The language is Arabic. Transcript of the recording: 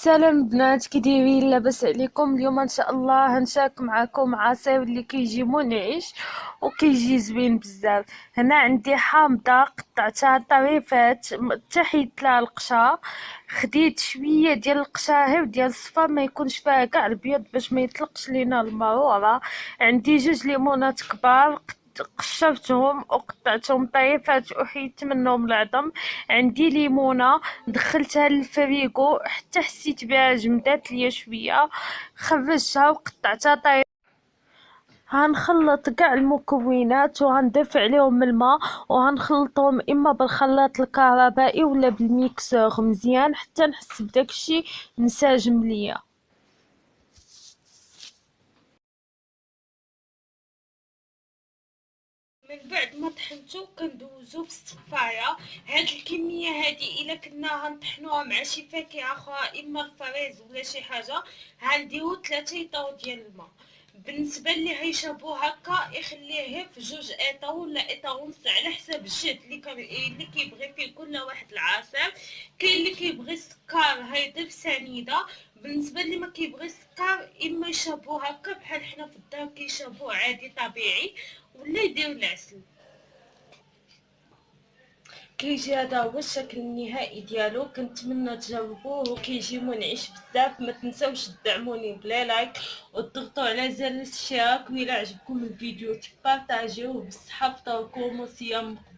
السلام بنات، كي دايرين؟ لاباس عليكم؟ اليوم ان شاء الله هنشارك معكم عصير اللي كيجي منعش وكيجي زوين بزاف. هنا عندي حامضه قطعتها طريفات حتى حيدت لها القشا، خديت شويه ديال القشا غير ديال الصفا ما يكونش فيها كاع البيض باش ما يطلقش لينا المروره. عندي 2 ليمونات كبار قشرتهم وقطعتهم طريفات وحيدت منهم العظم. عندي ليمونه دخلتها للفريغو حتى حسيت بها جمدات ليا شويه، خرجتها وقطعتها طريف. هنخلط كاع المكونات وهنضيف عليهم الماء وهنخلطهم اما بالخلاط الكهربائي ولا بالميكسور مزيان حتى نحس بداكشي نساجم ليا. من بعد ما طحنتو كندوزو بالصفايه. هاد الكميه هادي الا كنا غنطحنوها مع شي فاكهه اخرى اما الفريز ولا شي حاجه غنديرو 3 ايطاو ديال الماء. بالنسبه اللي غيشربو هكا يخليه في 2 ايطاو ولا ايطاو ونص على حساب الجهد اللي كيبغي فيه كل واحد العصير. كاين اللي كيبغي السكر هيضيف سنيده. بالنسبه اللي ما كيبغي السكر اما يشربو هكا بحال حنا في الدار كيشربوه عادي طبيعي، ولا يديروا العسل. كيجي هذا هو الشكل النهائي ديالو، كنتمنى تجربوه وكيجي منعش بزاف. ما تنسوش تدعموني بلا لايك وتضغطوا على زر الاشتراك، وإلا عجبكم الفيديو تبارطاجيوه بالصحه فطوركم وصيام مقبول.